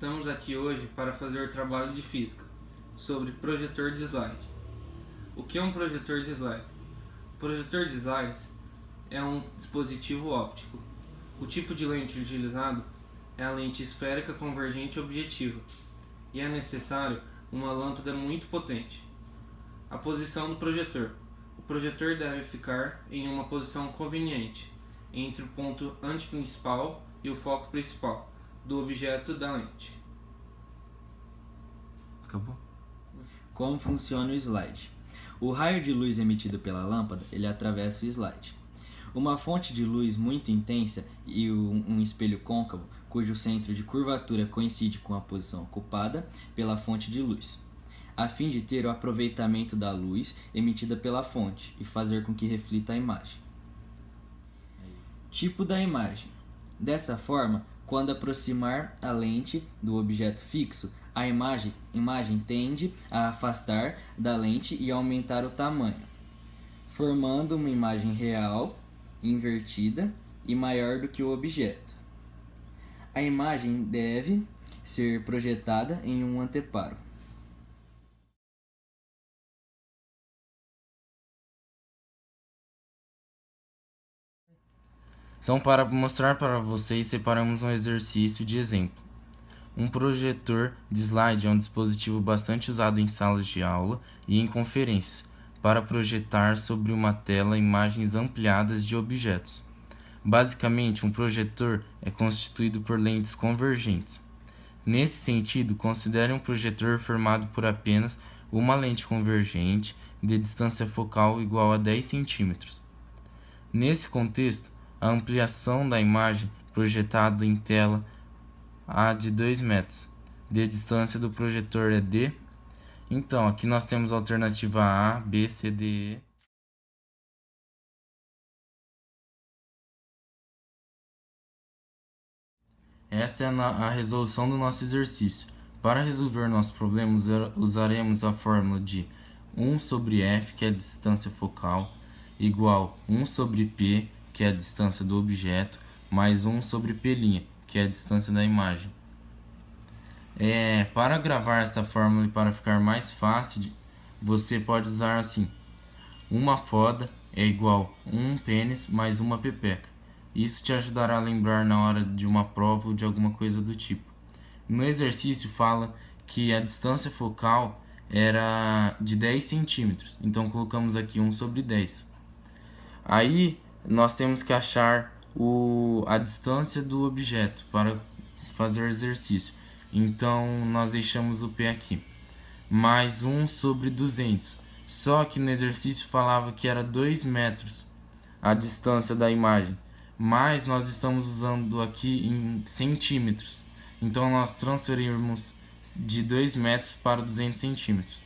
Estamos aqui hoje para fazer o trabalho de física sobre projetor de slide. O que é um projetor de slide? O projetor de slides é um dispositivo óptico. O tipo de lente utilizado é a lente esférica convergente objetiva e é necessário uma lâmpada muito potente. A posição do projetor. O projetor deve ficar em uma posição conveniente entre o ponto antiprincipal e o foco principal do objeto da lente. Acabou? Como funciona o slide? O raio de luz emitido pela lâmpada, ele atravessa o slide. Uma fonte de luz muito intensa e um espelho côncavo, cujo centro de curvatura coincide com a posição ocupada pela fonte de luz, a fim de ter o aproveitamento da luz emitida pela fonte e fazer com que reflita a imagem. Tipo da imagem. Dessa forma, quando aproximar a lente do objeto fixo, a imagem tende a afastar da lente e aumentar o tamanho, formando uma imagem real, invertida e maior do que o objeto. A imagem deve ser projetada em um anteparo. Então, para mostrar para vocês, separamos um exercício de exemplo. Um projetor de slide é um dispositivo bastante usado em salas de aula e em conferências, para projetar sobre uma tela imagens ampliadas de objetos. Basicamente, um projetor é constituído por lentes convergentes. Nesse sentido, considere um projetor formado por apenas uma lente convergente de distância focal igual a 10 cm. Nesse contexto, a ampliação da imagem projetada em tela a de 2 metros. De distância do projetor é D. Então, aqui nós temos a alternativa A, B, C, D, E. Esta é a resolução do nosso exercício. Para resolver nosso problema, usaremos a fórmula de 1 sobre F, que é a distância focal, igual 1 sobre P, que é a distância do objeto, mais 1 sobre P', que é a distância da imagem. Para gravar esta fórmula e para ficar mais fácil, você pode usar assim: uma foda é igual a um pênis mais uma pepeca. Isso te ajudará a lembrar na hora de uma prova ou de alguma coisa do tipo. No exercício fala que a distância focal era de 10 centímetros, então colocamos aqui 1 sobre 10. Aí nós temos que achar a distância do objeto para fazer o exercício. Então nós deixamos o P aqui, mais 1 sobre 200. Só que no exercício falava que era 2 metros a distância da imagem, mas nós estamos usando aqui em centímetros. Então nós transferimos de 2 metros para 200 centímetros.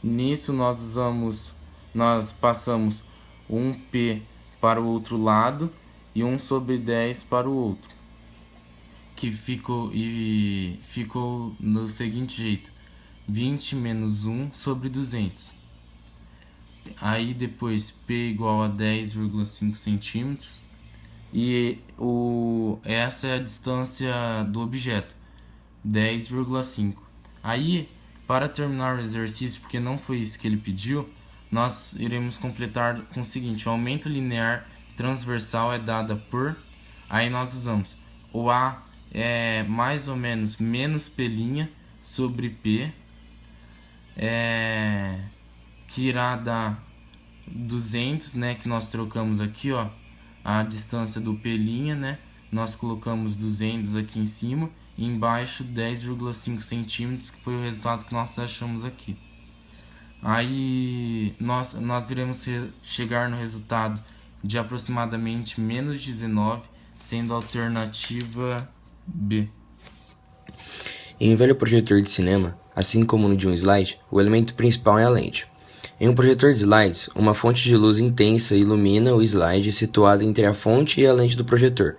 Nisso nós passamos um P para o outro lado e 1 sobre 10 para o outro, que ficou no seguinte jeito: 20 menos 1 sobre 200. Aí depois P igual a 10,5 centímetros. E essa é a distância do objeto, 10,5. Aí, para terminar o exercício, porque não foi isso que ele pediu, nós iremos completar com o seguinte: o aumento linear transversal é dada por... Aí nós usamos o A é mais ou menos menos P' sobre P, que irá dar 200, né, que nós trocamos aqui, ó, a distância do P', né, nós colocamos 200 aqui em cima e embaixo 10,5 centímetros, que foi o resultado que nós achamos aqui. Aí nós iremos chegar no resultado de aproximadamente menos 19, sendo a alternativa B. Em um velho projetor de cinema, assim como no de um slide, o elemento principal é a lente. Em um projetor de slides, uma fonte de luz intensa ilumina o slide situado entre a fonte e a lente do projetor.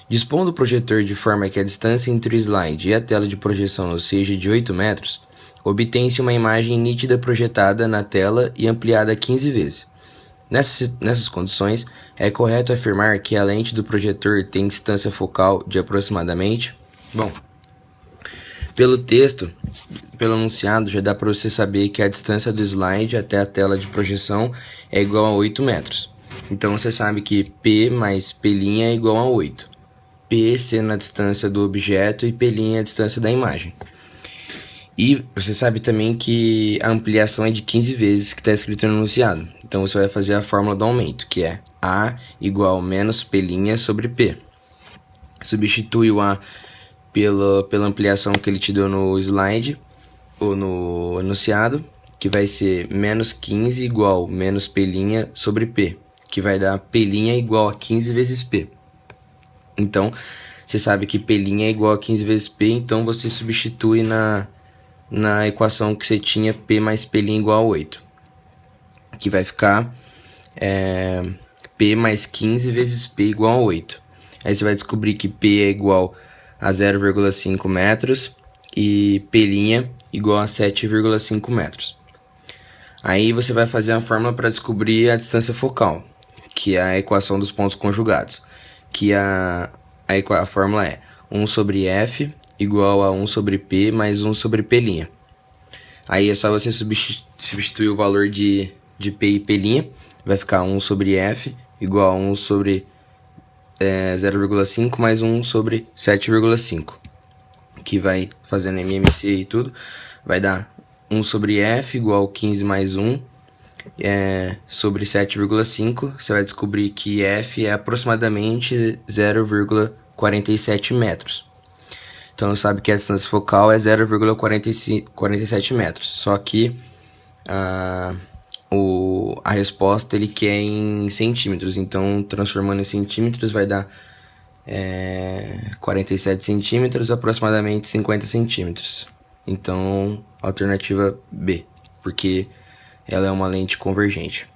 Dispondo o projetor de forma que a distância entre o slide e a tela de projeção seja de 8 metros, obtém-se uma imagem nítida projetada na tela e ampliada 15 vezes. Nessas condições, é correto afirmar que a lente do projetor tem distância focal de aproximadamente... Bom, Pelo texto, pelo enunciado, já dá para você saber que a distância do slide até a tela de projeção é igual a 8 metros. Então você sabe que P mais P' é igual a 8. P sendo a distância do objeto e P' a distância da imagem. E você sabe também que a ampliação é de 15 vezes que está escrito no enunciado. Então você vai fazer a fórmula do aumento, que é A igual menos P' sobre P. Substitui o A pela ampliação que ele te deu no slide, ou no enunciado, que vai ser menos 15 igual menos P' sobre P, que vai dar P' igual a 15 vezes P. Então, você sabe que P' é igual a 15 vezes P, então você substitui na equação que você tinha P mais P' igual a 8, que vai ficar P mais 15 vezes P igual a 8. Aí você vai descobrir que P é igual a 0,5 metros e P' igual a 7,5 metros. Aí você vai fazer a fórmula para descobrir a distância focal, que é a equação dos pontos conjugados, que a fórmula é 1 sobre F igual a 1 sobre P mais 1 sobre P'. Aí é só você substituir o valor de P e P', vai ficar 1 sobre F igual a 1 sobre 0,5 mais 1 sobre 7,5, que vai fazendo MMC e tudo, vai dar 1 sobre F igual a 15 mais 1 sobre 7,5. Você vai descobrir que F é aproximadamente 0,47 metros. Então sabe que a distância focal é 0,47 metros. Só que a resposta ele quer em centímetros. Então transformando em centímetros vai dar 47 centímetros, aproximadamente 50 centímetros. Então alternativa B, porque ela é uma lente convergente.